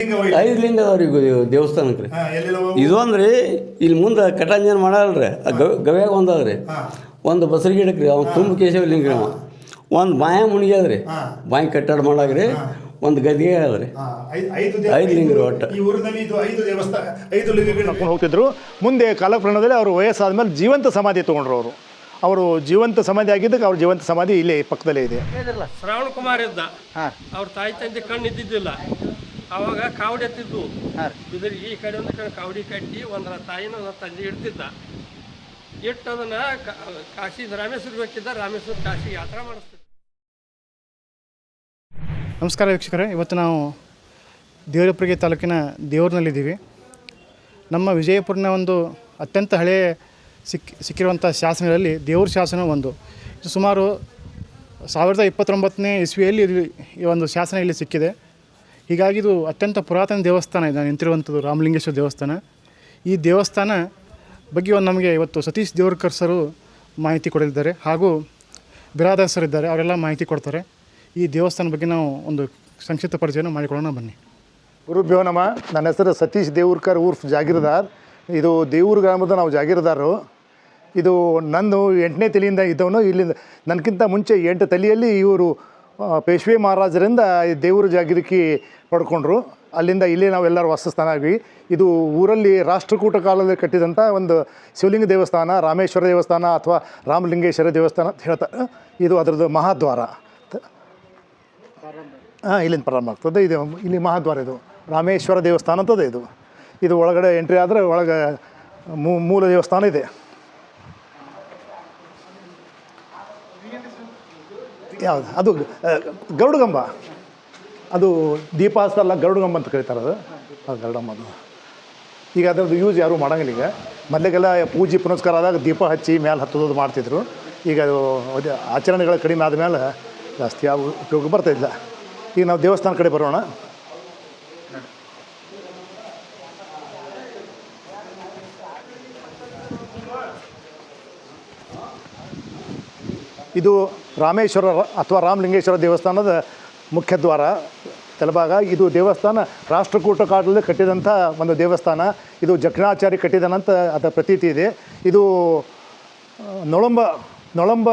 5 ಲಿಂಗ ಅದಾವ್ರಿ ದೇವಸ್ಥಾನಕ್ಕೆ ರೀ. ಇದು ಅಂದ್ರೆ ಇಲ್ಲಿ ಮುಂದೆ ಕಟಾಂಜನ ಮಾಡಲ್ರಿ, ಗವ್ಯಾಗ ಒಂದದ್ರಿ, ಒಂದು ಬಸರಿ ಗಿಡಕ್ಕೆ ರೀ, ಅವ್ನು ತುಂಬ ಕೇಶವ ಲಿಂಗ ಅವ, ಒಂದು ಬಾಯ ಮುಣಿಗೆ ಅದ್ರಿ, ಬಾಯಿ ಕಟ್ಟಾಡ ಮಾಡಾಗ್ರಿ, ಒಂದು ಗದಿಗೆ ಅದ್ರಿ. 5 ಲಿಂಗ ರೀ ಒಟ್ಟು. ಈ ಊರಿನಲ್ಲಿ ಇದು 5 ದೇವಸ್ಥಾನ 5 ಲಿಂಗಗಳು ನಡ್ಕೊಂಡು ಹೋಗ್ತಿದ್ರು. ಮುಂದೆ ಕಾಲಕ್ರಮದಲ್ಲಿ ಅವರು ವಯಸ್ಸಾದ್ಮೇಲೆ ಜೀವಂತ ಸಮಾಧಿ ತೊಗೊಂಡ್ರು. ಅವರು ಜೀವಂತ ಸಮಾಧಿ ಆಗಿದ್ದಕ್ಕೆ ಅವ್ರ ಜೀವಂತ ಸಮಾಧಿ ಇಲ್ಲೇ ಪಕ್ಕದಲ್ಲೇ ಇದೆ. ಶ್ರಾವಣ ಕುಮಾರ್ ಇದ್ದ, ಅವ್ರ ತಾಯಿ ತಂದೆ ಕಣ್ಣು ಇದ್ದಿದ್ದಿಲ್ಲ. ಅವಾಗ ಕಾವಡಿ ಎತ್ತಿದ್ದು, ಇದ್ರ ಈ ಕಡೆ ಒಂದು ಕಡೆ ಕಾವಡಿ ಕಟ್ಟಿ ಒಂದರ ತಾಯಿನ ಒಂದರ ತಂದೆ ಇಡ್ತಿದ್ದ. ಇಟ್ಟು ಅದನ್ನ ಕಾಶಿ ರಾಮೇಶ್ವರ ಬೇಕಿದ್ದ, ರಾಮೇಶ್ವರ ಕಾಶಿ ಯಾತ್ರಾ ಮಾಡಿಸ್ತಿದ್ದ. ನಮಸ್ಕಾರ ವೀಕ್ಷಕರೇ, ಇವತ್ತು ನಾವು ದೇವರಪುರಿಗೆ ತಾಲೂಕಿನ ದೇವೂರಿನಲ್ಲಿದ್ದೀವಿ. ನಮ್ಮ ವಿಜಯಪುರನ ಒಂದು ಅತ್ಯಂತ ಹಳೆಯ ಸಿಕ್ಕಿರುವಂಥ ಶಾಸನಗಳಲ್ಲಿ ದೇವ್ರ ಶಾಸನ ಒಂದು. ಇದು ಸುಮಾರು 1029ನೇ ಇಸ್ವಿಯಲ್ಲಿ ಈ ಒಂದು ಶಾಸನ ಇಲ್ಲಿ ಸಿಕ್ಕಿದೆ. ಹೀಗಾಗಿ ಇದು ಅತ್ಯಂತ ಪುರಾತನ ದೇವಸ್ಥಾನ ಇದೆ ನಿಂತಿರುವಂಥದ್ದು, ರಾಮಲಿಂಗೇಶ್ವರ ದೇವಸ್ಥಾನ. ಈ ದೇವಸ್ಥಾನ ಬಗ್ಗೆ ನಮಗೆ ಇವತ್ತು ಸತೀಶ್ ದೇವರ್ಕರ್ ಸರು ಮಾಹಿತಿ ಕೊಡಲಿದ್ದಾರೆ, ಹಾಗೂ ಬಿರಾದಾರ್ ಸರ್ ಇದ್ದಾರೆ, ಅವರೆಲ್ಲ ಮಾಹಿತಿ ಕೊಡ್ತಾರೆ. ಈ ದೇವಸ್ಥಾನ ಬಗ್ಗೆ ನಾವು ಒಂದು ಸಂಕ್ಷಿಪ್ತ ಪರಿಚಯನ ಮಾಡಿಕೊಳ್ಳೋಣ ಬನ್ನಿ. ಗುರುಭ್ಯೋ ನಮಃ. ನನ್ನ ಹೆಸರು ಸತೀಶ್ ದೇವರ್ಕರ್ ಉರ್ಫ್ ಜಾಗೀರ್ದಾರ್. ಇದು ದೇವೂರು ಗ್ರಾಮದ ನಾವು ಜಾಗೀರ್ದಾರರು. ಇದು ನಂದು 8ನೇ ತಲೆಯಿಂದ ಇದ್ದವನು. ಇಲ್ಲಿಂದ ನನಗಿಂತ ಮುಂಚೆ 8 ತಲೆಯಲ್ಲಿ ಇವರು ಪೇಶ್ವೆ ಮಹಾರಾಜರಿಂದ ದೇವರ ಜಾಗೀರಿಕೆ ಪಡ್ಕೊಂಡ್ರು. ಅಲ್ಲಿಂದ ಇಲ್ಲಿ ನಾವೆಲ್ಲರೂ ವಾಸಸ್ಥಾನ ಆಗಿ, ಇದು ಊರಲ್ಲಿ ರಾಷ್ಟ್ರಕೂಟ ಕಾಲದಲ್ಲಿ ಕಟ್ಟಿದಂಥ ಒಂದು ಶಿವಲಿಂಗ ದೇವಸ್ಥಾನ, ರಾಮೇಶ್ವರ ದೇವಸ್ಥಾನ ಅಥವಾ ರಾಮಲಿಂಗೇಶ್ವರ ದೇವಸ್ಥಾನ ಅಂತ ಹೇಳ್ತಾರೆ. ಇದು ಅದರದ್ದು ಮಹಾದ್ವಾರ. ಇಲ್ಲಿಂದ ಪ್ರಾರಂಭ ಆಗ್ತದೆ. ಇದು ಇಲ್ಲಿ ಮಹಾದ್ವಾರ, ಇದು ರಾಮೇಶ್ವರ ದೇವಸ್ಥಾನ ಅಂತದೆ. ಇದು ಒಳಗಡೆ ಎಂಟ್ರಿ ಆದರೆ ಒಳಗೆ ಮೂಲ ದೇವಸ್ಥಾನ ಇದೆ. ಯಾವುದು ಅದು ಗರುಡಗಂಬ, ಅದು ದೀಪ ಹಚ್ಚಲ್ಲ, ಗರುಡಗಂಬ ಅಂತ ಕರೀತಾರೆ. ಅದು ಗರುಡಗಂಬ. ಈಗ ಅದರದ್ದು ಯೂಸ್ ಯಾರೂ ಮಾಡೋಂಗಿಲ್ಲ. ಈಗ ಮೊದಲಿಗೆಲ್ಲ ಪೂಜೆ ಪುನಸ್ಕಾರ ಆದಾಗ ದೀಪ ಹಚ್ಚಿ ಮೇಲೆ ಹತ್ತೋದು ಮಾಡ್ತಿದ್ರು. ಈಗ ಅದು ಆಚರಣೆಗಳು ಕಡಿಮೆ ಆದಮೇಲೆ ಜಾಸ್ತಿ ಯಾವ ಉಪಯೋಗ ಬರ್ತಾಯಿಲ್ಲ. ಈಗ ನಾವು ದೇವಸ್ಥಾನ ಕಡೆ ಬರೋಣ. ಇದು ರಾಮೇಶ್ವರ ಅಥವಾ ರಾಮಲಿಂಗೇಶ್ವರ ದೇವಸ್ಥಾನದ ಮುಖ್ಯ ದ್ವಾರ, ತಲಭಾಗ. ಇದು ದೇವಸ್ಥಾನ ರಾಷ್ಟ್ರಕೂಟ ಕಾಲದಲ್ಲಿ ಕಟ್ಟಿದಂಥ ಒಂದು ದೇವಸ್ಥಾನ. ಇದು ಜಕಣಾಚಾರಿ ಕಟ್ಟಿದನಂತ ಅದರ ಪ್ರತೀತಿ ಇದೆ. ಇದು ನೊಳಂಬ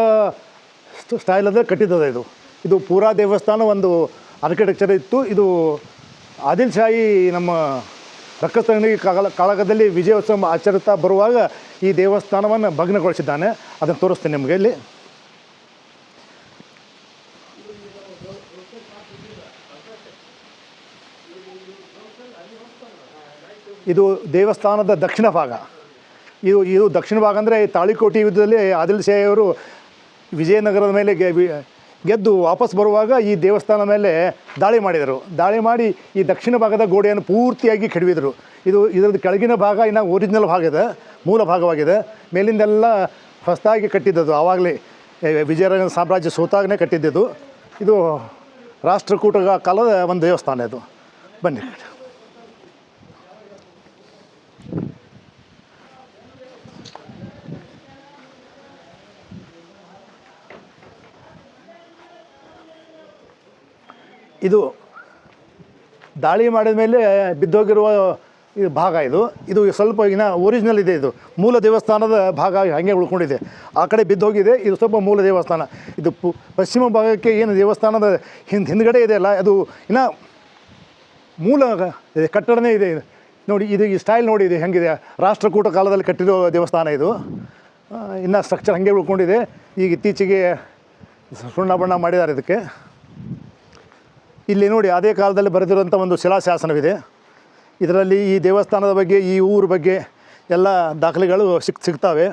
ಸ್ಟೈಲಲ್ಲೇ ಕಟ್ಟಿದ್ದದ. ಇದು ಪೂರಾ ದೇವಸ್ಥಾನ ಒಂದು ಆರ್ಕಿಟೆಕ್ಚರ್ ಇತ್ತು. ಇದು ಆದಿಲ್ ಶಾಹಿ ನಮ್ಮ ರಕ್ಕಸ್ತಂಗಡಿ ಕಾಳಗದಲ್ಲಿ ವಿಜಯೋತ್ಸವ ಆಚರಿಸ್ತಾ ಬರುವಾಗ ಈ ದೇವಸ್ಥಾನವನ್ನು ಭಗ್ನಗೊಳಿಸಿದ್ದಾನೆ. ಅದನ್ನು ತೋರಿಸ್ತೀನಿ ನಿಮಗೆ. ಇಲ್ಲಿ ಇದು ದೇವಸ್ಥಾನದ ದಕ್ಷಿಣ ಭಾಗ. ಇದು ದಕ್ಷಿಣ ಭಾಗ ಅಂದರೆ ತಾಳಿಕೋಟೆ ಯುದ್ಧದಲ್ಲಿ ಆದಿಲ್ ಶಾಹಿಯವರು ವಿಜಯನಗರದ ಮೇಲೆ ಗೆದ್ದು ವಾಪಸ್ ಬರುವಾಗ ಈ ದೇವಸ್ಥಾನ ಮೇಲೆ ದಾಳಿ ಮಾಡಿದರು. ದಾಳಿ ಮಾಡಿ ಈ ದಕ್ಷಿಣ ಭಾಗದ ಗೋಡೆಯನ್ನು ಪೂರ್ತಿಯಾಗಿ ಕೆಡವಿದರು. ಇದರದ್ದು ಕೆಳಗಿನ ಭಾಗ ಇನ್ನು ಒರಿಜಿನಲ್ ಭಾಗ ಇದೆ, ಮೂಲ ಭಾಗವಾಗಿದೆ. ಮೇಲಿಂದೆಲ್ಲ ಹೊಸದಾಗಿ ಕಟ್ಟಿದ್ದದು. ಆವಾಗಲೇ ವಿಜಯನಗರ ಸಾಮ್ರಾಜ್ಯ ಸೋತಾಗನೇ ಕಟ್ಟಿದ್ದದು. ಇದು ರಾಷ್ಟ್ರಕೂಟ ಕಾಲದ ಒಂದು ದೇವಸ್ಥಾನ. ಇದು ಬನ್ನಿ. ಇದು ದಾಳಿ ಮಾಡಿದ ಮೇಲೆ ಬಿದ್ದೋಗಿರುವ ಇದು ಭಾಗ. ಇದು ಸ್ವಲ್ಪ ಒರಿಜಿನಲ್ ಇದೆ. ಇದು ಮೂಲ ದೇವಸ್ಥಾನದ ಭಾಗ ಹಾಗೆ ಉಳ್ಕೊಂಡಿದೆ. ಆ ಕಡೆ ಬಿದ್ದೋಗಿದೆ. ಇದು ಸ್ವಲ್ಪ ಮೂಲ ದೇವಸ್ಥಾನ. ಇದು ಪಶ್ಚಿಮ ಭಾಗಕ್ಕೆ ಏನು ದೇವಸ್ಥಾನದ ಹಿಂದ್ಗಡೆ ಇದೆಯಲ್ಲ, ಅದು ಇನ್ನು ಮೂಲ ಕಟ್ಟಡನೇ ಇದೆ. ನೋಡಿ, ಇದು ಈ ಸ್ಟೈಲ್ ನೋಡಿ, ಇದು ಹೆಂಗಿದೆ. ರಾಷ್ಟ್ರಕೂಟ ಕಾಲದಲ್ಲಿ ಕಟ್ಟಿರೋ ದೇವಸ್ಥಾನ ಇದು. ಇನ್ನು ಸ್ಟ್ರಕ್ಚರ್ ಹಾಗೆ ಉಳ್ಕೊಂಡಿದೆ. ಈಗ ಇತ್ತೀಚೆಗೆ ಸುಣ್ಣ ಬಣ್ಣ ಮಾಡಿದ್ದಾರೆ ಇದಕ್ಕೆ. ಇಲ್ಲಿ ನೋಡಿ, ಅದೇ ಕಾಲದಲ್ಲಿ ಬರೆದಿರುವಂಥ ಒಂದು ಶಿಲಾಶಾಸನವಿದೆ. ಇದರಲ್ಲಿ ಈ ದೇವಸ್ಥಾನದ ಬಗ್ಗೆ, ಈ ಊರ ಬಗ್ಗೆ ಎಲ್ಲ ದಾಖಲೆಗಳು ಸಿಗ್ತವೆ.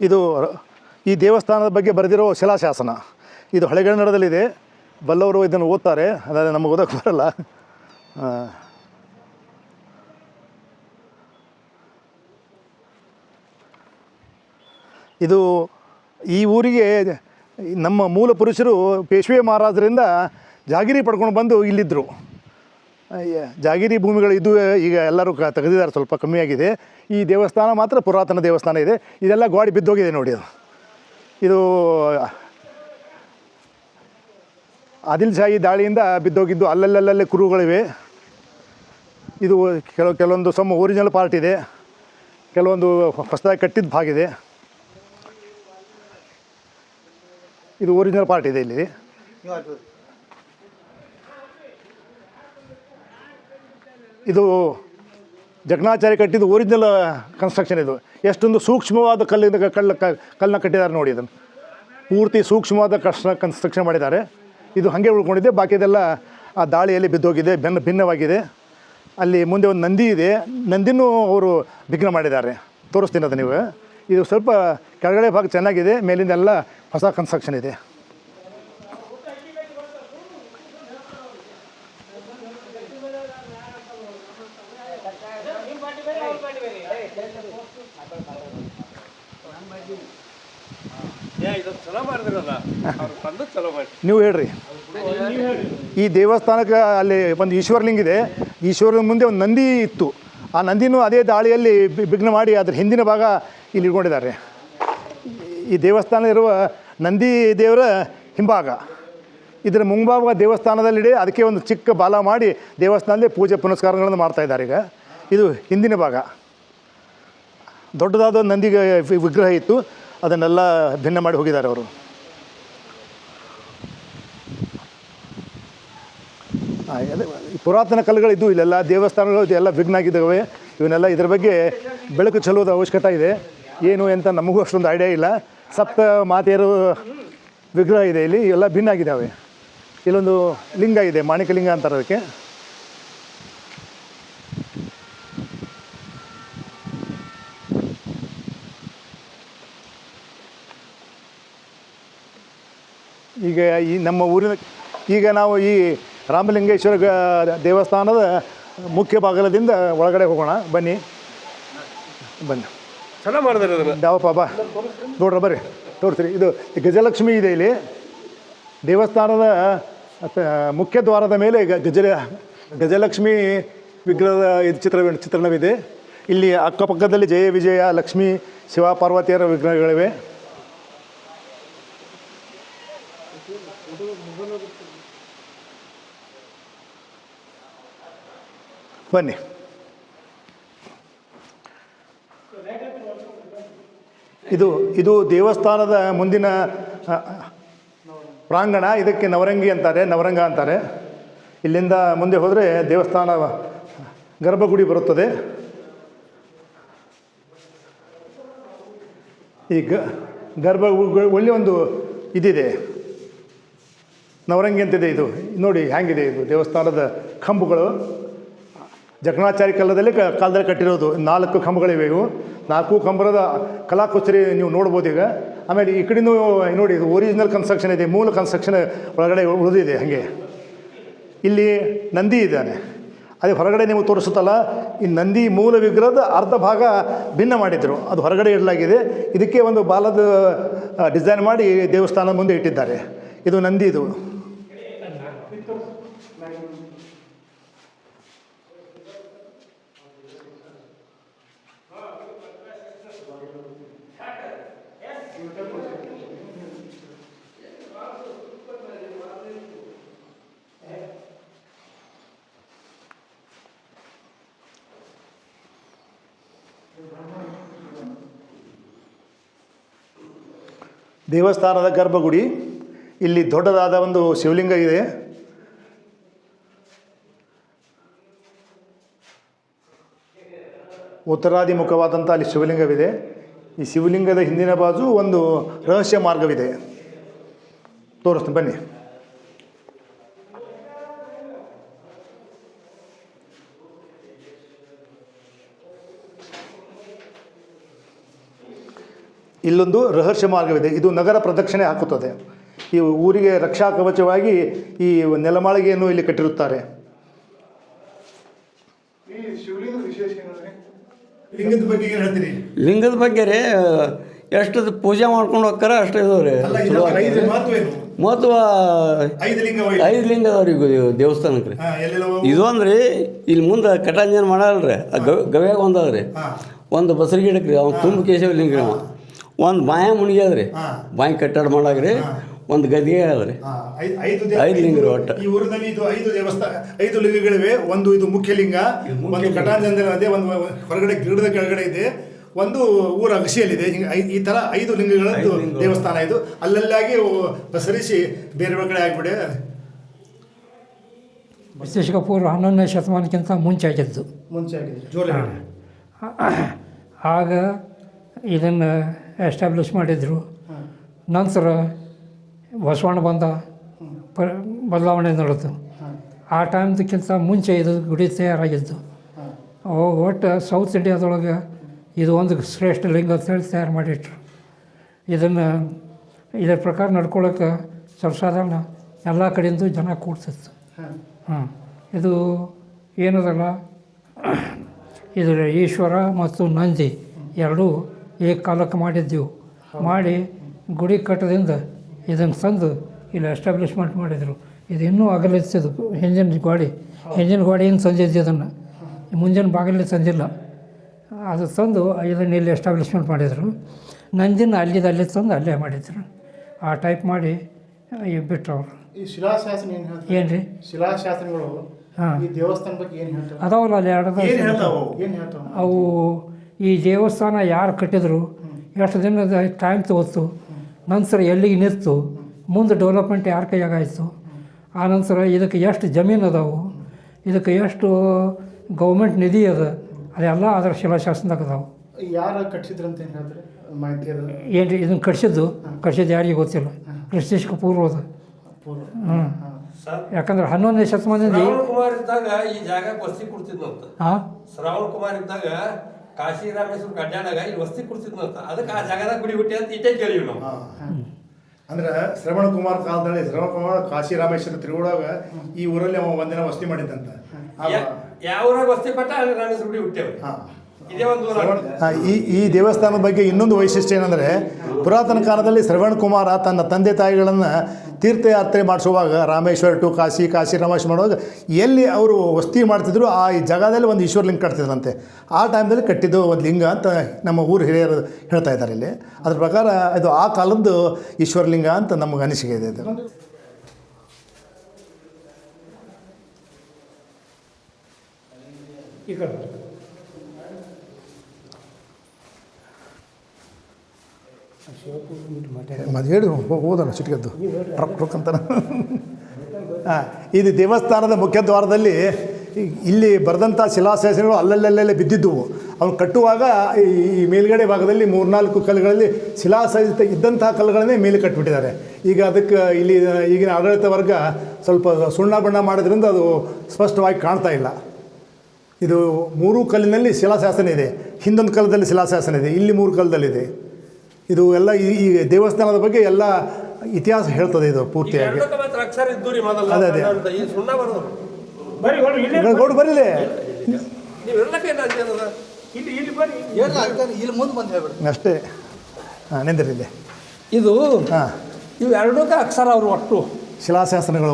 ಇದು ಈ ದೇವಸ್ಥಾನದ ಬಗ್ಗೆ ಬರೆದಿರೋ ಶಿಲಾಶಾಸನ. ಇದು ಹಳೆಗನ್ನಡದಲ್ಲಿದೆ. ಬಲ್ಲವರು ಇದನ್ನು ಓದ್ತಾರೆ, ಅದಾದರೆ ನಮಗೆ ಓದೋಕ್ಕೆ ಬರಲ್ಲ. ಇದು ಈ ಊರಿಗೆ ನಮ್ಮ ಮೂಲ ಪುರುಷರು ಪೇಶ್ವೆ ಮಹಾರಾಜರಿಂದ ಜಾಗಿರಿ ಪಡ್ಕೊಂಡು ಬಂದು ಇಲ್ಲಿದ್ದರು. ಜಾಗಿರಿ ಭೂಮಿಗಳು ಇದು ಈಗ ಎಲ್ಲರೂ ತೆಗೆದಿದ್ದಾರೆ, ಸ್ವಲ್ಪ ಕಮ್ಮಿಯಾಗಿದೆ. ಈ ದೇವಸ್ಥಾನ ಮಾತ್ರ ಪುರಾತನ ದೇವಸ್ಥಾನ ಇದೆ. ಇದೆಲ್ಲ ಗೋಡೆ ಬಿದ್ದೋಗಿದೆ ನೋಡಿ. ಇದು ಆದಿಲ್ ಶಾಹಿ ದಾಳಿಯಿಂದ ಬಿದ್ದೋಗಿದ್ದು ಅಲ್ಲಲ್ಲಲ್ಲೇ ಕುರುಹುಗಳಿವೆ. ಇದು ಕೆಲವೊಂದು ಒರಿಜಿನಲ್ ಪಾರ್ಟ್ ಇದೆ, ಕೆಲವೊಂದು ಹೊಸದಾಗಿ ಕಟ್ಟಿದ ಭಾಗ ಇದೆ. ಇದು ಒರಿಜಿನಲ್ ಪಾರ್ಟ್ ಇದೆ ಇಲ್ಲಿ. ಇದು ಜಕಣಾಚಾರ್ಯ ಕಟ್ಟಿದ್ದು ಒರಿಜಿನಲ್ ಕನ್ಸ್ಟ್ರಕ್ಷನ್. ಇದು ಎಷ್ಟೊಂದು ಸೂಕ್ಷ್ಮವಾದ ಕಲ್ಲನ್ನ ಕಟ್ಟಿದ್ದಾರೆ ನೋಡಿ. ಇದನ್ನು ಪೂರ್ತಿ ಸೂಕ್ಷ್ಮವಾದ ಕನ್ಸ್ಟ್ರಕ್ಷನ್ ಮಾಡಿದ್ದಾರೆ. ಇದು ಹಾಗೆ ಉಳ್ಕೊಂಡಿದೆ, ಬಾಕಿದೆಲ್ಲ ಆ ದಾಳಿಯಲ್ಲಿ ಬಿದ್ದೋಗಿದೆ, ಭಿನ್ನವಾಗಿದೆ. ಅಲ್ಲಿ ಮುಂದೆ ಒಂದು ನಂದಿ ಇದೆ, ನಂದಿನೂ ಅವರು ವಿಘ್ನ ಮಾಡಿದ್ದಾರೆ, ತೋರಿಸ್ತೀನಿ ಅದು ನೀವು. ಇದು ಸ್ವಲ್ಪ ಕೆಳಗಡೆ ಭಾಗ ಚೆನ್ನಾಗಿದೆ, ಮೇಲಿಂದೆಲ್ಲ ಹೊಸ ಕನ್ಸ್ಟ್ರಕ್ಷನ್ ಇದೆ. ನೀವು ಹೇಳ್ರಿ. ಈ ದೇವಸ್ಥಾನಕ್ಕೆ ಅಲ್ಲಿ ಒಂದು ಈಶ್ವರಲಿಂಗ ಇದೆ, ಈಶ್ವರಲಿಂಗ ಮುಂದೆ ಒಂದು ನಂದಿ ಇತ್ತು. ಆ ನಂದಿನೂ ಅದೇ ದಾಳಿಯಲ್ಲಿ ವಿಘ್ನ ಮಾಡಿ ಅದ್ರ ಹಿಂದಿನ ಭಾಗ ಇಲ್ಲಿ ಇಟ್ಕೊಂಡಿದ್ದಾರೆ. ಈ ದೇವಸ್ಥಾನ ಇರುವ ನಂದಿ ದೇವರ ಹಿಂಭಾಗ, ಇದರ ಮುಂಭಾಗ ದೇವಸ್ಥಾನದಲ್ಲಿದೆ. ಅದಕ್ಕೆ ಒಂದು ಚಿಕ್ಕ ಬಾಲ ಮಾಡಿ ದೇವಸ್ಥಾನದಲ್ಲಿ ಪೂಜೆ ಪುನಸ್ಕಾರಗಳನ್ನು ಮಾಡ್ತಾಯಿದ್ದಾರೆ. ಈಗ ಇದು ಹಿಂದಿನ ಭಾಗ. ದೊಡ್ಡದಾದ ನಂದಿಗೆ ವಿಗ್ರಹ ಇತ್ತು, ಅದನ್ನೆಲ್ಲ ಭಿನ್ನ ಮಾಡಿ ಹೋಗಿದ್ದಾರೆ ಅವರು. ಅದೇ ಪುರಾತನ ಕಲ್ಲುಗಳಿದ್ದು ಇಲ್ಲೆಲ್ಲ ದೇವಸ್ಥಾನಗಳು ಇದೆಲ್ಲ ವಿಘ್ನ ಆಗಿದ್ದಾವೆ. ಇವನ್ನೆಲ್ಲ ಇದ್ರ ಬಗ್ಗೆ ಬೆಳಕು ಚೆಲ್ಲೋದು ಅವಶ್ಯಕತೆ ಇದೆ. ಏನು ಅಂತ ನಮಗೂ ಅಷ್ಟೊಂದು ಐಡಿಯಾ ಇಲ್ಲ. ಸಪ್ತ ಮಾತೆಯರು ವಿಗ್ರಹ ಇದೆ ಇಲ್ಲಿ, ಇವೆಲ್ಲ ಭಿನ್ನ ಆಗಿದ್ದಾವೆ. ಇಲ್ಲೊಂದು ಲಿಂಗ ಇದೆ, ಮಾಣಿಕಲಿಂಗ ಅಂತಾರೆ ಅದಕ್ಕೆ. ಈಗ ಈ ನಮ್ಮ ಊರಿನ ನಾವು ಈ ರಾಮಲಿಂಗೇಶ್ವರ ದೇವಸ್ಥಾನದ ಮುಖ್ಯ ಬಾಗಿಲದಿಂದ ಒಳಗಡೆ ಹೋಗೋಣ, ಬನ್ನಿ. ಚೆನ್ನಾಗಿ ಮಾಡಿದ್ರೆ ಯಾವಪ್ಪ ಬಾ ನೋಡ್ರ ಬರ್ರಿ, ತೋರಿಸ್ರಿ. ಇದು ಗಜಲಕ್ಷ್ಮಿ ಇದೆ ಇಲ್ಲಿ ದೇವಸ್ಥಾನದ ಮುಖ್ಯ ದ್ವಾರದ ಮೇಲೆ. ಗಜಲಕ್ಷ್ಮಿ ವಿಗ್ರಹದ ಚಿತ್ರಣವಿದೆ. ಇಲ್ಲಿ ಅಕ್ಕಪಕ್ಕದಲ್ಲಿ ಜಯ ವಿಜಯ, ಲಕ್ಷ್ಮೀ, ಶಿವ ಪಾರ್ವತಿಯರ ವಿಗ್ರಹಗಳಿವೆ. ಬನ್ನಿ. ಇದು ದೇವಸ್ಥಾನದ ಮುಂದಿನ ಪ್ರಾಂಗಣ. ಇದಕ್ಕೆ ನವರಂಗ ಅಂತಾರೆ. ಇಲ್ಲಿಂದ ಮುಂದೆ ಹೋದರೆ ದೇವಸ್ಥಾನ ಗರ್ಭಗುಡಿ ಬರುತ್ತದೆ. ಈ ಗರ್ಭಗುಡಿ ಒಳ್ಳೆ ಒಂದು ಇದಿದೆ, ನವರಂಗಿ ಅಂತಿದೆ. ಇದು ನೋಡಿ ಹೇಗಿದೆ. ಇದು ದೇವಸ್ಥಾನದ ಕಂಬಗಳು ಜಕಣಾಚಾರಿ ಕಾಲದಲ್ಲಿ ಕಟ್ಟಿರೋದು. 4 ಕಂಬಗಳಿವೆ. ಇವು 4 ಕಂಬದ ಕಲಾಕುಸರಿ ನೀವು ನೋಡ್ಬೋದು ಈಗ. ಆಮೇಲೆ ಈ ಕಡೆಯೂ ನೋಡಿ, ಇದು ಒರಿಜಿನಲ್ ಕನ್ಸ್ಟ್ರಕ್ಷನ್ ಇದೆ, ಮೂಲ ಕನ್ಸ್ಟ್ರಕ್ಷನ್ ಒಳಗಡೆ ಉಳಿದಿದೆ. ಹಾಗೆ ಇಲ್ಲಿ ನಂದಿ ಇದ್ದಾನೆ, ಅದೇ ಹೊರಗಡೆ ನೀವು ತೋರಿಸುತ್ತಲ್ಲ, ಈ ನಂದಿ ಮೂಲ ವಿಗ್ರಹದ ಅರ್ಧ ಭಾಗ ಭಿನ್ನ ಮಾಡಿದರು, ಅದು ಹೊರಗಡೆ ಇಡಲಾಗಿದೆ. ಇದಕ್ಕೆ ಒಂದು ಬಾಲದ ಡಿಸೈನ್ ಮಾಡಿ ದೇವಸ್ಥಾನದ ಮುಂದೆ ಇಟ್ಟಿದ್ದಾರೆ. ಇದು ನಂದಿ. ಇದು ದೇವಸ್ಥಾನದ ಗರ್ಭಗುಡಿ. ಇಲ್ಲಿ ದೊಡ್ಡದಾದ ಒಂದು ಶಿವಲಿಂಗ ಇದೆ. ಉತ್ತರಾದಿಮುಖವಾದಂಥ ಅಲ್ಲಿ ಶಿವಲಿಂಗವಿದೆ. ಈ ಶಿವಲಿಂಗದ ಹಿಂದಿನ ಬಾಜು ಒಂದು ರಹಸ್ಯ ಮಾರ್ಗವಿದೆ, ತೋರಿಸ್ತೀನಿ ಬನ್ನಿ. ಇಲ್ಲೊಂದು ರಹಸ್ಯ ಮಾರ್ಗವಿದೆ. ಇದು ನಗರ ಪ್ರದಕ್ಷಿಣೆ ಹಾಕುತ್ತದೆ. ಈ ಊರಿಗೆ ರಕ್ಷಾ ಕವಚವಾಗಿ ಈ ನೆಲಮಾಳಿಗೆಯನ್ನು ಇಲ್ಲಿ ಕಟ್ಟಿರುತ್ತಾರೆ. ಲಿಂಗದ ಬಗ್ಗೆ ಏನು ಹೇಳ್ತೀರಿ? ಲಿಂಗದ ಬಗ್ಗೆ ರೀ ಎಷ್ಟು ಪೂಜೆ ಮಾಡ್ಕೊಂಡು ಹೋಗ್ತಾರ ಅಷ್ಟು ಇದಾವೆ ರೀ. ಮಹತ್ವ 5 ಲಿಂಗ ಅದಾವ ರೀ ದೇವಸ್ಥಾನಕ್ಕೆ ರೀ. ಇದು ಅಂದ್ರೆ ಇಲ್ಲಿ ಮುಂದೆ ಕಟಾಂಜನ ಮಾಡಲ್ರಿ, ಗವ್ಯಾಗ ಒಂದದ್ರಿ. ಒಂದು ಬಸರಿ ಗಿಡಕ್ಕೆ ರೀ, ಅವ್ನು ತುಂಬ ಕೇಶವ ಲಿಂಗ. ಒಂದು ಬಾಯ ಮುಣಿಗ್ಯದ್ರಿ, ಬಾಯಿ ಕಟ್ಟಾಡ ಮಾಡಾಗ್ರಿ. ಒಂದು ಗದ್ಗೆ ಅದ ರೀ. ಐದು ಲಿಂಗರು ಒಟ್ಟು. ಈ ಊರಿನಲ್ಲಿ ಇದು 5 ದೇವಸ್ಥಾನ, 5 ಲಿಂಗಗಳಿವೆ. ಒಂದು ಇದು ಮುಖ್ಯ ಲಿಂಗ, ಒಂದು ಕಟಾಂಜನ ನದಿ, ಒಂದು ಹೊರಗಡೆ ಗಿಡದ ಕೆಳಗಡೆ ಇದೆ, ಒಂದು ಊರ ಅಗಸಿಯಲ್ಲಿದೆ. ಹಿಂಗೆ ಈ ಥರ 5 ಲಿಂಗಗಳದ್ದು ದೇವಸ್ಥಾನ ಇದು. ಅಲ್ಲಲ್ಲಾಗಿ ಪಸರಿಸಿ ಬೇರೆ ಬೇರೆ ಕಡೆ ಆಗಿಬಿಡೆ. ಕ್ರಿಸ್ತ ಪೂರ್ವ 11ನೇ ಶತಮಾನಕ್ಕಿಂತ ಮುಂಚೆ ಆಗಿದ್ದು. ಆಗ ಇದನ್ನು ಎಸ್ಟಾಬ್ಲಿಷ್ ಮಾಡಿದರು. ನಂತರ ಬಸವಣ್ಣ ಬಂದ ಬದಲಾವಣೆ ನಡೆದು ಆ ಟೈಮ್ದಕ್ಕಿಂತ ಮುಂಚೆ ಇದು ಗುಡಿ ತಯಾರಾಗಿದ್ದು. ಒಟ್ಟು ಸೌತ್ ಇಂಡಿಯಾದೊಳಗೆ ಇದು ಒಂದು ಶ್ರೇಷ್ಠ ಲಿಂಗ ಅಂತೇಳಿ ತಯಾರು ಮಾಡಿಟ್ರು. ಇದರ ಪ್ರಕಾರ ನಡ್ಕೊಳ್ಳೋಕೆ ಸ್ವಲ್ಪ ಸಾಧಾರಣ ಎಲ್ಲ ಕಡೆಯಿಂದ ಜನ ಕೂಡ್ತಿತ್ತು. ಇದು ಏನದಲ್ಲ, ಇದು ಈಶ್ವರ ಮತ್ತು ನಂದಿ ಎರಡೂ ಏಕಕಾಲಕ್ಕೆ ಮಾಡಿದ್ದೆವು. ಮಾಡಿ ಗುಡಿ ಕಟ್ಟದಿಂದ ಇದನ್ನು ತಂದು ಇಲ್ಲಿ ಎಸ್ಟಾಬ್ಲಿಷ್ಮೆಂಟ್ ಮಾಡಿದರು. ಇದು ಇನ್ನೂ ಅಗಲಿಸಿದ್ದು ಹಿಂದಿನ ಗೋಡೆಯಿಂದ ತಂದಿದ್ದು. ಇದನ್ನು ಮುಂದಿನ ಬಾಗಿಲಲ್ಲಿ ತಂದಿಲ್ಲ. ಅದು ತಂದು ಇದನ್ನು ಇಲ್ಲಿ ಎಸ್ಟಾಬ್ಲಿಷ್ಮೆಂಟ್ ಮಾಡಿದರು. ನಂದಿನ ಅಲ್ಲಿ ತಂದು ಅಲ್ಲೇ ಮಾಡಿದ್ರು. ಆ ಟೈಪ್ ಮಾಡಿ ಬಿಟ್ಟರು ಅವರು. ಈ ಶಿಲಾಶಾಸನ ಏನು ಹೇಳ್ತಾರೆ? ಏನು ರೀ ಶಿಲಾಶಾಸನಗಳು ಈ ದೇವಸ್ಥಾನ ಬಗ್ಗೆ ಏನು ಹೇಳ್ತಾರೆ? ಅದಾವಲ್ಲ ಅಲ್ಲಿ ಎರಡು ಏನು ಹೇಳ್ತಾವೆ? ಅವು ಈ ದೇವಸ್ಥಾನ ಯಾರು ಕಟ್ಟಿದ್ರು, ಎಷ್ಟು ದಿನದ ಟೈಮ್ ತಗೋತು, ನಂತರ ಎಲ್ಲಿಗೆ ನಿಂತು, ಮುಂದೆ ಡೆವಲಪ್ಮೆಂಟ್ ಯಾರ ಕೈಯಾಗಾಯಿತು, ಆ ನಂತರ ಇದಕ್ಕೆ ಎಷ್ಟು ಜಮೀನು ಅದಾವು, ಇದಕ್ಕೆ ಎಷ್ಟು ಗೌರ್ಮೆಂಟ್ ನಿಧಿ ಅದ, ಅದೆಲ್ಲ ಅದರ ಶಿಲಾಶಾಸನದಾಗ ಅದಾವೆ. ಯಾರು ಕಟ್ಟಿಸಿದ್ರು ಅಂತ ಏನು ಹೇಳ್ತಾರೆ? ಮಾಹಿತಿ ಅದು ಏನು ರೀ ಇದನ್ನು ಕಟ್ಸಿದ್ದು ಯಾರಿಗೆ ಗೊತ್ತಿಲ್ಲ. ಕ್ರಿಸ್ತ ಪೂರ್ವದ. ಯಾಕಂದ್ರೆ 11ನೇ ಶತಮಾನದಿಂದ ಶ್ರಾವಣ ಕುಮಾರ್ ಇದ್ದಾಗ ಈ ಜಾಗ ವಸ್ತಿ ಕೊಡ್ತಿದ್ನಂತ. ಶ್ರಾವಣ ಕುಮಾರ್ ಇದ್ದಾಗ ಕಾಶಿ ರಾಮೇಶ್ವರ ಅಡ್ಡಾಡಾಗ ಇಲ್ಲಿ ವಸ್ತಿ ಕೊಡ್ತಿದ್ನಂತ. ಅದಕ್ಕೆ ಆ ಜಾಗದಾಗ ಗುಡಿ ಹುಟ್ಟಿ ಅಂತ ಇಟ್ಟೇ ಕೇಳಿವಿ ನಾವು. ಅಂದ್ರೆ ಶ್ರವಣ ಕುಮಾರ್ ಕಾಲದಲ್ಲಿ ಶ್ರವಣ ಕುಮಾರ್ ಕಾಶಿ ರಾಮೇಶ್ವರ ತಿರುಗುವಾಗ ಈ ಊರಲ್ಲಿ ಅವ ಒಂದಿನ ವಸ್ತಿ ಮಾಡಿದ್ದಂತ. ಯಾವ ಊರಾಗ ವಸ್ತಿ ಪಟ್ಟ ಅಲ್ಲಿ ರಾಮೇಶ್ವರ ಗುಡಿ ಹುಟ್ಟೇವ್ರಿ. ಇದೇ ಒಂದು ಈ ದೇವಸ್ಥಾನದ ಬಗ್ಗೆ ಇನ್ನೊಂದು ವೈಶಿಷ್ಟ್ಯ ಏನಂದರೆ, ಪುರಾತನ ಕಾಲದಲ್ಲಿ ಶ್ರವಣ ಕುಮಾರ ತನ್ನ ತಂದೆ ತಾಯಿಗಳನ್ನು ತೀರ್ಥಯಾತ್ರೆ ಮಾಡಿಸುವಾಗ ರಾಮೇಶ್ವರ ಟು ಕಾಶಿ ರಾಮೇಶ್ವರ ಮಾಡುವಾಗ ಎಲ್ಲಿ ಅವರು ವಸ್ತಿ ಮಾಡ್ತಿದ್ರು ಆ ಈ ಜಾಗದಲ್ಲಿ ಒಂದು ಈಶ್ವರ ಲಿಂಗ ಕಟ್ತಿದ್ರಂತೆ. ಆ ಟೈಮ್ದಲ್ಲಿ ಕಟ್ಟಿದ್ದು ಒಂದು ಲಿಂಗ ಅಂತ ನಮ್ಮ ಊರು ಹಿರಿಯರು ಹೇಳ್ತಾ ಇದ್ದಾರೆ ಇಲ್ಲಿ. ಅದ್ರ ಪ್ರಕಾರ ಇದು ಆ ಕಾಲದ್ದು ಈಶ್ವರ ಲಿಂಗ ಅಂತ ನಮಗೆ ಅನಿಸಿಕೆ ಇದೆ. ಇದು ಈ ಕಡೆ ಮತ್ತೆ ಹೇಳಿ ಹೋದನು ಚಿಟ್ಕದ್ದು ಟ್ರಕ್ ಅಂತಾನೆ. ಇದು ದೇವಸ್ಥಾನದ ಮುಖ್ಯ ದ್ವಾರದಲ್ಲಿ ಇಲ್ಲಿ ಬರೆದಂಥ ಶಿಲಾಶಾಸನಗಳು ಅಲ್ಲಲ್ಲೇ ಬಿದ್ದಿದ್ದವು. ಅವನು ಕಟ್ಟುವಾಗ ಈ ಮೇಲ್ಗಡೆ ಭಾಗದಲ್ಲಿ 3-4 ಕಲ್ಲುಗಳಲ್ಲಿ ಶಿಲಾಸಹಿತ ಇದ್ದಂತಹ ಕಲ್ಲುಗಳನ್ನೇ ಮೇಲೆ ಕಟ್ಟಿಬಿಟ್ಟಿದ್ದಾರೆ. ಈಗ ಅದಕ್ಕೆ ಇಲ್ಲಿ ಈಗಿನ ಆಡಳಿತ ವರ್ಗ ಸ್ವಲ್ಪ ಸುಣ್ಣ ಬಣ್ಣ ಮಾಡೋದ್ರಿಂದ ಅದು ಸ್ಪಷ್ಟವಾಗಿ ಕಾಣ್ತಾ ಇಲ್ಲ. ಇದು 3 ಕಲ್ಲಿನಲ್ಲಿ ಶಿಲಾಶಾಸನ ಇದೆ, ಹಿಂದೊಂದು ಕಾಲದಲ್ಲಿ ಶಿಲಾಶಾಸನ ಇದೆ, ಇಲ್ಲಿ 3 ಕಾಲದಲ್ಲಿದೆ. ಇದು ಎಲ್ಲ ಈ ದೇವಸ್ಥಾನದ ಬಗ್ಗೆ ಎಲ್ಲ ಇತಿಹಾಸ ಹೇಳ್ತದೆ ಇದು ಪೂರ್ತಿಯಾಗಿ. ಅದೇ ಅದೇ ಗೌಡ ಬರೀಲಿ ಅಷ್ಟೇ. ನಿಂದಿರಿದೆ. ಇದು ಹಾಂ, ಇವೆರಡಕ್ಕೆ ಅಕ್ಷರ ಅವರು ಒಟ್ಟು ಶಿಲಾಶಾಸನಗಳು.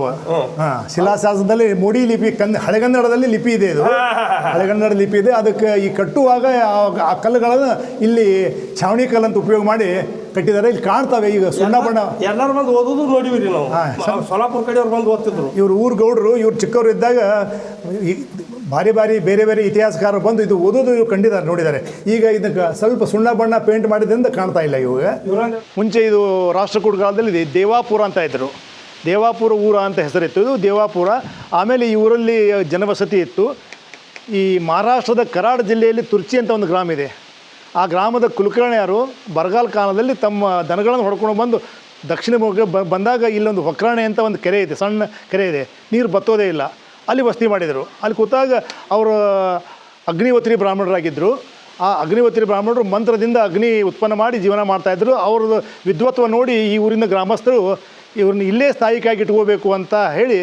ಶಿಲಾಶಾಸನದಲ್ಲಿ ಮೂಡಿ ಲಿಪಿ ಹಳೆಗನ್ನಡದಲ್ಲಿ ಲಿಪಿ ಇದೆ. ಇದು ಹಳೆಗನ್ನಡ ಲಿಪಿ ಇದೆ. ಅದಕ್ಕೆ ಈ ಕಟ್ಟುವಾಗ ಆ ಕಲ್ಲುಗಳನ್ನು ಇಲ್ಲಿ ಛಾವಣಿ ಕಲ್ಲು ಅಂತ ಉಪಯೋಗ ಮಾಡಿ ಕಟ್ಟಿದ್ದಾರೆ. ಇಲ್ಲಿ ಕಾಣ್ತವೆ. ಈಗ ಸುಣ್ಣ ಬಣ್ಣ ಎಲ್ಲರೂ ಬಂದು ಓದೋದು ನೋಡಿವಿ ನಾವು. ಸೊಲಾಪುರ ಕಡೆಯವ್ರು ಬಂದು ಓದ್ತಿದ್ರು. ಇವ್ರು ಊರು ಗೌಡರು, ಇವ್ರು ಚಿಕ್ಕವರು ಇದ್ದಾಗ ಭಾರಿ ಬೇರೆ ಬೇರೆ ಇತಿಹಾಸಕಾರರು ಬಂದು ಇದು ಓದೋದು ಇವ್ರು ಕಂಡಿದ್ದಾರೆ, ನೋಡಿದ್ದಾರೆ. ಈಗ ಇದಕ್ಕೆ ಸ್ವಲ್ಪ ಸುಣ್ಣ ಬಣ್ಣ ಪೇಂಟ್ ಮಾಡಿದ್ರಿಂದ ಕಾಣ್ತಾ ಇಲ್ಲ ಇವಾಗ. ಮುಂಚೆ ಇದು ರಾಷ್ಟ್ರಕೂಟ ಕಾಲದಲ್ಲಿ ದೇವಾಪುರ ಅಂತ ಇದ್ದರು. ದೇವಾಪುರ ಊರ ಅಂತ ಹೆಸರಿತ್ತು. ಇದು ದೇವಾಪುರ. ಆಮೇಲೆ ಈ ಊರಲ್ಲಿ ಜನವಸತಿ ಇತ್ತು. ಈ ಮಹಾರಾಷ್ಟ್ರದ ಕರಾಡ್ ಜಿಲ್ಲೆಯಲ್ಲಿ ತುರ್ಚಿ ಅಂತ ಒಂದು ಗ್ರಾಮ ಇದೆ. ಆ ಗ್ರಾಮದ ಕುಲಕರ್ಣಿಯರು ಬರಗಾಲ ಕಾಲದಲ್ಲಿ ತಮ್ಮ ದನಗಳನ್ನು ಹೊಡ್ಕೊಂಡು ಬಂದು ದಕ್ಷಿಣ ಬಂದಾಗ ಇಲ್ಲೊಂದು ಹೊಕ್ರಾಣೆ ಅಂತ ಒಂದು ಕೆರೆ ಇದೆ, ಸಣ್ಣ ಕೆರೆ ಇದೆ, ನೀರು ಬತ್ತೋದೇ ಇಲ್ಲ. ಅಲ್ಲಿ ವಸತಿ ಮಾಡಿದರು. ಅಲ್ಲಿ ಕೂತಾಗ ಅವರು ಅಗ್ನಿಹೋತ್ರಿ ಬ್ರಾಹ್ಮಣರಾಗಿದ್ದರು. ಆ ಅಗ್ನಿಹೋತ್ರಿ ಬ್ರಾಹ್ಮಣರು ಮಂತ್ರದಿಂದ ಅಗ್ನಿ ಉತ್ಪನ್ನ ಮಾಡಿ ಜೀವನ ಮಾಡ್ತಾಯಿದ್ರು. ಅವ್ರದ್ದು ವಿದ್ವತ್ವ ನೋಡಿ ಈ ಊರಿನ ಗ್ರಾಮಸ್ಥರು ಇವ್ರನ್ನ ಇಲ್ಲೇ ಸ್ಥಾಯಿಕಾಗಿ ಇಟ್ಕೋಬೇಕು ಅಂತ ಹೇಳಿ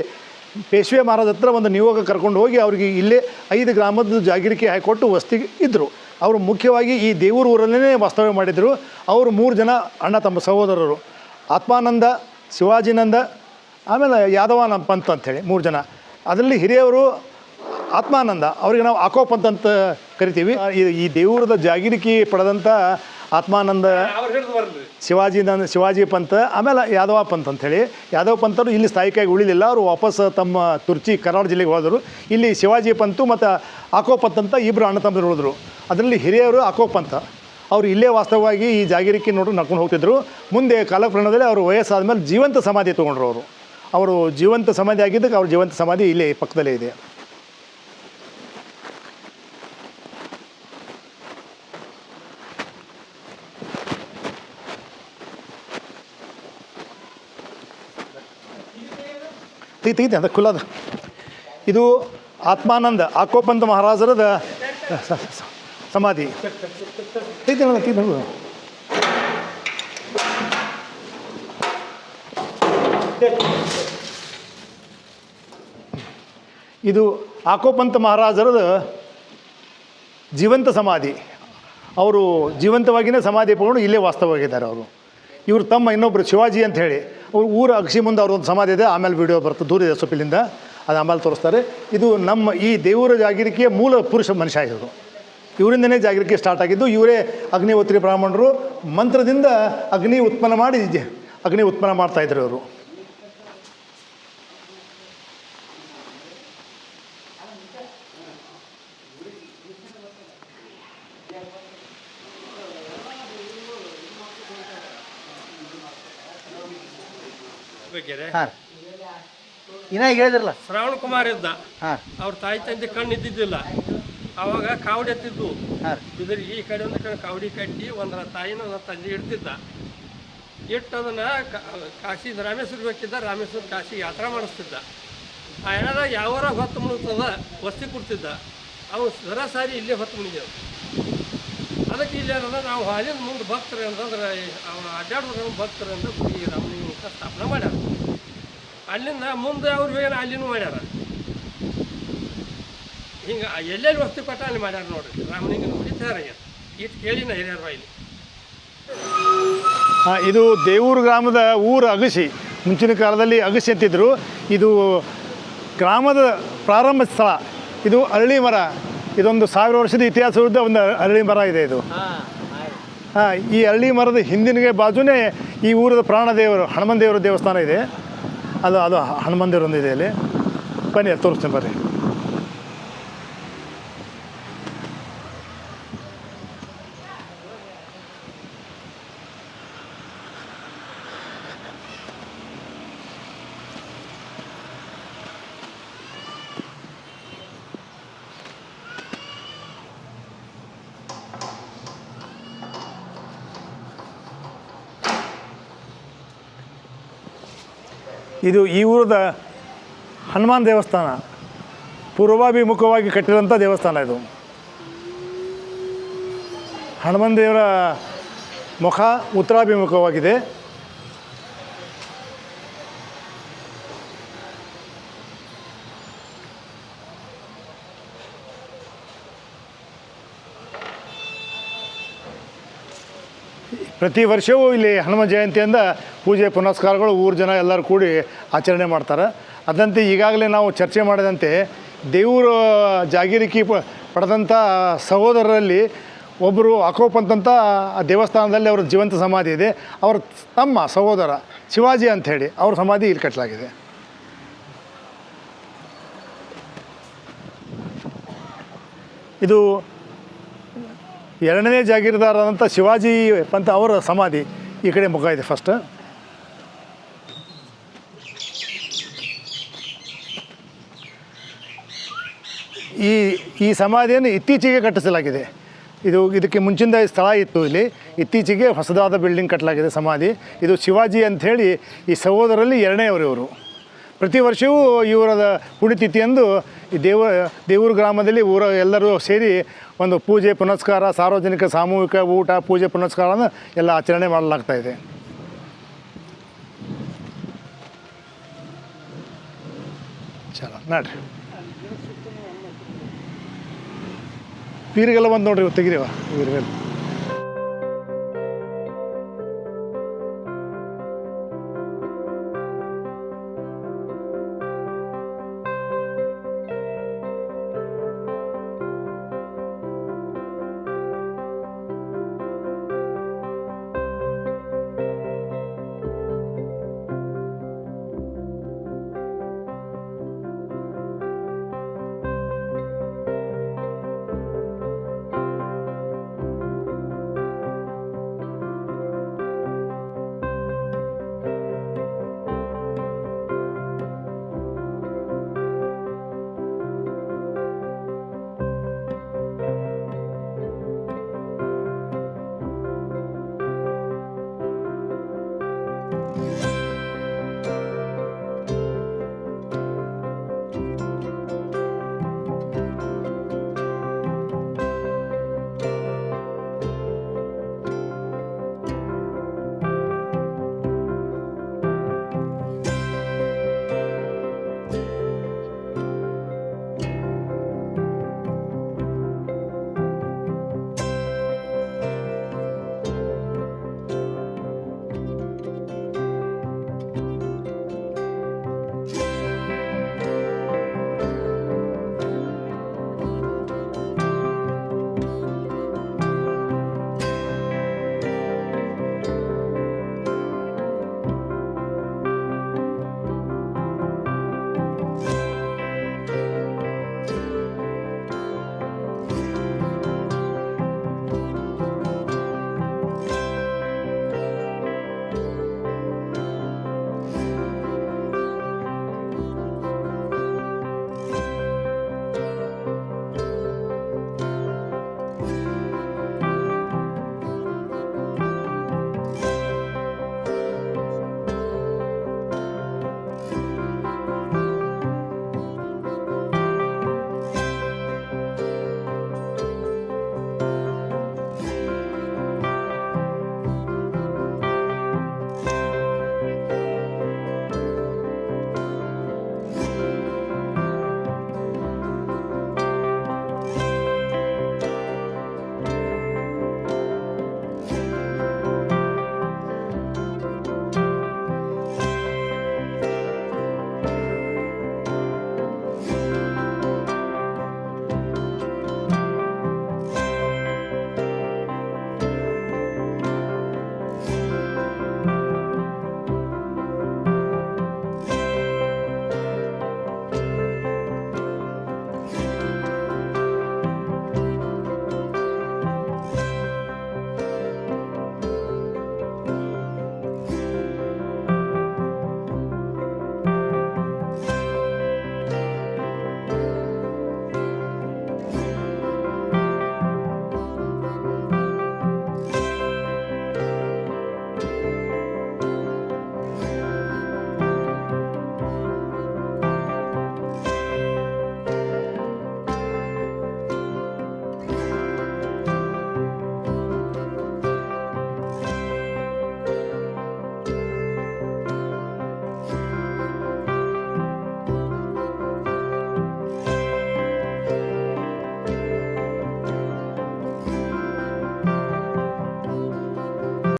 ಪೇಶ್ವೆ ಮಹಾರಾಜ್ ಹತ್ರ ಒಂದು ನಿಯೋಗ ಕರ್ಕೊಂಡು ಹೋಗಿ ಅವ್ರಿಗೆ ಇಲ್ಲೇ 5 ಗ್ರಾಮದ ಜಾಗೀರಿಕೆ ಹಾಕಿಕೊಟ್ಟು ವಸತಿಗೆ ಇದ್ದರು. ಅವರು ಮುಖ್ಯವಾಗಿ ಈ ದೇವರ ಊರಲ್ಲೇ ವಾಸ್ತವ್ಯ ಮಾಡಿದರು. ಅವರು 3 ಜನ ಅಣ್ಣ ತಮ್ಮ ಸಹೋದರರು, ಆತ್ಮಾನಂದ, ಶಿವಾಜಿನಂದ, ಆಮೇಲೆ ಯಾದವಾನ ಪಂತ್ ಅಂಥೇಳಿ 3 ಜನ. ಅದರಲ್ಲಿ ಹಿರಿಯವರು ಆತ್ಮಾನಂದ, ಅವರಿಗೆ ನಾವು ಆಕೋ ಪಂತ್ ಅಂತ ಕರಿತೀವಿ. ಈ ದೇವರದ ಜಾಗೀರಿಕೆ ಪಡೆದಂಥ ಆತ್ಮಾನಂದ ಶಿವಾಜಿ ಪಂತ್, ಆಮೇಲೆ ಯಾದವ ಪಂತ್ ಅಂಥೇಳಿ. ಯಾದವ ಪಂತರು ಇಲ್ಲಿ ಸ್ಥಾಯಿಕಾಗಿ ಉಳಿಲಿಲ್ಲ, ಅವರು ವಾಪಸ್ ತಮ್ಮ ತುರ್ಚಿ ಕರಾವಳ ಜಿಲ್ಲೆಗೆ ಹೋದರು. ಇಲ್ಲಿ ಶಿವಾಜಿ ಪಂತು ಮತ್ತು ಆಕೋ ಪಂತ್ ಅಂತ ಇಬ್ಬರು ಅಣ್ಣ ತಮ್ಮರು ಉಳಿದ್ರು. ಅದರಲ್ಲಿ ಹಿರಿಯರು ಆಕೋ ಪಂತ, ಅವರು ಇಲ್ಲೇ ವಾಸ್ತವವಾಗಿ ಈ ಜಾಗೀರಿಕೆ ನಡ್ಕೊಂಡು ಹೋಗ್ತಿದ್ರು. ಮುಂದೆ ಕಾಲಕ್ರಮದಲ್ಲಿ ಅವರು ವಯಸ್ಸಾದ ಮೇಲೆ ಜೀವಂತ ಸಮಾಧಿ ತೊಗೊಂಡ್ರು. ಅವರು ಜೀವಂತ ಸಮಾಧಿ ಆಗಿದ್ದಕ್ಕೆ ಅವ್ರ ಜೀವಂತ ಸಮಾಧಿ ಇಲ್ಲೇ ಪಕ್ಕದಲ್ಲೇ ಇದೆ. ತೆಗಿತೆ ಅಂತ ಖುಲ್ಲದ. ಇದು ಆತ್ಮಾನಂದ ಆಕೋಪಂತ ಮಹಾರಾಜರದ ಸಮಾಧಿ. ಇದು ಆಕೋಪಂತ ಮಹಾರಾಜರದ ಜೀವಂತ ಸಮಾಧಿ. ಅವರು ಜೀವಂತವಾಗಿಯೇ ಸಮಾಧಿ ಪಡ್ಕೊಂಡು ಇಲ್ಲೇ ವಾಸ್ತವವಾಗಿದ್ದಾರೆ. ಇವರು ತಮ್ಮ ಇನ್ನೊಬ್ಬರು ಶಿವಾಜಿ ಅಂತ ಹೇಳಿ ಅವ್ರು ಊರ ಅಗಸಿ ಮುಂದೆ ಅವ್ರದ್ದು ಸಮಾಧಿ ಇದೆ. ಆಮೇಲೆ ವಿಡಿಯೋ ಬರ್ತದೆ, ದೂರ ಇದೆ ಸ್ವಲ್ಪ ಇಲ್ಲಿಂದ, ಅದು ಆಮೇಲೆ ತೋರಿಸ್ತಾರೆ. ಇದು ನಮ್ಮ ಈ ದೇವರ ಜಾಗೀರಿಕೆಯ ಮೂಲ ಪುರುಷ ಮನುಷ್ಯ ಇವರು. ಇವರಿಂದನೇ ಜಾಗೀರಿಕೆ ಸ್ಟಾರ್ಟ್ ಆಗಿದ್ದು. ಇವರೇ ಅಗ್ನಿಹೋತ್ರಿ ಬ್ರಾಹ್ಮಣರು ಮಂತ್ರದಿಂದ ಅಗ್ನಿ ಉತ್ಪನ್ನ ಮಾಡ್ತಾಯಿದ್ರು ಇವರು. ಹಾಂ ಇನ್ನ ಹೇಳಿದ್ರಲ್ಲ ಶ್ರಾವಣ ಕುಮಾರ್ ಇದ್ದ. ಹಾಂ ಅವ್ರ ತಾಯಿ ತಂದೆ ಕಣ್ಣು ಇದ್ದಿದ್ದಿಲ್ಲ. ಅವಾಗ ಕಾವಡಿ ಎತ್ತಿದ್ದು. ಇದ್ರ ಈ ಕಡೆ ಒಂದು ಕಡೆ ಕಾವಡಿ ಕಟ್ಟಿ ಒಂದರ ತಾಯಿನ ಒಂದರ ತಂದೆ ಇಡ್ತಿದ್ದ. ಇಟ್ಟು ಅದನ್ನು ಕಾಶಿ ರಾಮೇಶ್ವರ ಬೇಕಿದ್ದ, ರಾಮೇಶ್ವರ ಕಾಶಿ ಯಾತ್ರಾ ಮಾಡಿಸ್ತಿದ್ದ. ಆ ಏನಾರ ಯಾವಾರ ಹೊತ್ತು ಮುಳುಗ್ತದ ವಸ್ತಿ ಕೊಡ್ತಿದ್ದ. ಅವು ಸರಾಸರಿ ಇಲ್ಲೇ ಹೊತ್ತು ಮುಣಿದೆವು. ಅದಕ್ಕೆ ಇಲ್ಲಿ ಏನಂದ್ರೆ ನಾವು ಅಲ್ಲಿಂದ ಮುಂದೆ ಭಕ್ತರು ಅಂತಂದ್ರೆ ಅವ್ರು ಅಡ್ಡಾಡೋರು ಭಕ್ತರು ಅಂತ ಈ ರಾಮಲಿಂಗ ಸ್ಥಾಪನೆ ಮಾಡ್ಯಾರ. ಅಲ್ಲಿಂದ ಮುಂದೆ ಅವ್ರು ಏನು ಅಲ್ಲಿನೂ ಮಾಡ್ಯಾರ. ಹಿಂಗೆ ಎಲ್ಲೆಲ್ಲಿ ವಸ್ತು ಕೊಟ್ಟ ಅಲ್ಲಿ ಮಾಡ್ಯಾರ ನೋಡ್ರಿ. ರಾಮಲಿಂಗನ ಗುಡಿ ತಯಾರಾಗ್ಯಾರ. ಇಟ್ಟು ಕೇಳಿನ ಹಿರಿಯರ ಬಾಯಿಲಿ. ಇದು ದೇವೂರು ಗ್ರಾಮದ ಊರ ಅಗಸಿ. ಮುಂಚಿನ ಕಾಲದಲ್ಲಿ ಅಗಸಿ ಅಂತಿದ್ರು. ಇದು ಗ್ರಾಮದ ಪ್ರಾರಂಭ ಸ್ಥಳ. ಇದು ಅರಳಿ ಮರ. ಇದೊಂದು 1000 ವರ್ಷದ ಇತಿಹಾಸವಿದ್ದ ಒಂದು ಅರಳಿ ಮರ ಇದೆ ಇದು. ಈ ಅರಳಿ ಮರದ ಹಿಂದಿನ ಬಾಜುನೇ ಈ ಊರದ ಪ್ರಾಣದೇವರು ಹನುಮನ್ ದೇವರ ದೇವಸ್ಥಾನ ಇದೆ. ಅದು ಹನುಮನ್ ದೇವರೊಂದು ಇದೆ ಅಲ್ಲಿ. ಬನ್ನಿ ತೋರಿಸ್ತೀನಿ ಬರ್ರಿ. ಇದು ಈ ಊರದ ಹನುಮಾನ್ ದೇವಸ್ಥಾನ. ಪೂರ್ವಾಭಿಮುಖವಾಗಿ ಕಟ್ಟಿರೋಂಥ ದೇವಸ್ಥಾನ ಇದು. ಹನುಮನ್ ದೇವರ ಮುಖ ಉತ್ತರಾಭಿಮುಖವಾಗಿದೆ. ಪ್ರತಿ ವರ್ಷವೂ ಇಲ್ಲಿ ಹನುಮ ಜಯಂತಿಯಿಂದ ಪೂಜೆ ಪುನಸ್ಕಾರಗಳು ಊರ ಜನ ಎಲ್ಲರೂ ಕೂಡಿ ಆಚರಣೆ ಮಾಡ್ತಾರೆ. ಅದಂತೆ ಈಗಾಗಲೇ ನಾವು ಚರ್ಚೆ ಮಾಡಿದಂತೆ ದೇವರು ಜಾಗೀರಿಕೆ ಪಡೆದಂಥ ಸಹೋದರರಲ್ಲಿ ಒಬ್ಬರು ಅಕೋಪಂತ್ ಅಂತ ಆ ದೇವಸ್ಥಾನದಲ್ಲಿ ಅವರ ಜೀವಂತ ಸಮಾಧಿ ಇದೆ. ಅವರ ತಮ್ಮ ಸಹೋದರ ಶಿವಾಜಿ ಅಂಥೇಳಿ ಅವ್ರ ಸಮಾಧಿ ಇಲ್ಲಿ ಕಟ್ಟಲಾಗಿದೆ. ಇದು 2ನೇ ಜಾಗೀರ್ದಾರರಂಥ ಶಿವಾಜಿ ಪಂತ ಅವರ ಸಮಾಧಿ ಈ ಕಡೆ ಮುಖ ಇದೆ ಫಸ್ಟ್. ಈ ಸಮಾಧಿಯನ್ನು ಇತ್ತೀಚೆಗೆ ಕಟ್ಟಿಸಲಾಗಿದೆ. ಇದಕ್ಕೆ ಮುಂಚಿನ ಸ್ಥಳ ಇತ್ತು. ಇಲ್ಲಿ ಇತ್ತೀಚೆಗೆ ಹೊಸದಾದ ಬಿಲ್ಡಿಂಗ್ ಕಟ್ಟಲಾಗಿದೆ ಸಮಾಧಿ. ಇದು ಶಿವಾಜಿ ಅಂಥೇಳಿ ಈ ಸಹೋದರಲ್ಲಿ 2ನೇವರು ಇವರು. ಪ್ರತಿ ವರ್ಷವೂ ಇವರ ಪುಣ್ಯತಿಥಿಯಂದು ಈ ದೇವೂರು ಗ್ರಾಮದಲ್ಲಿ ಎಲ್ಲರೂ ಸೇರಿ ಒಂದು ಪೂಜೆ ಪುನಸ್ಕಾರ, ಸಾರ್ವಜನಿಕ ಸಾಮೂಹಿಕ ಊಟ, ಪೂಜೆ ಪುನಸ್ಕಾರನ ಎಲ್ಲ ಆಚರಣೆ ಮಾಡಲಾಗ್ತಾಯಿದೆ. ಚಲೋ ನೋಡ್ರಿ, ಪೀರಿಗೆಲ್ಲ ಬಂದು ನೋಡ್ರಿ ತೆಗಿರಿವ ಇವ್ರಿಗೆಲ್ಲ.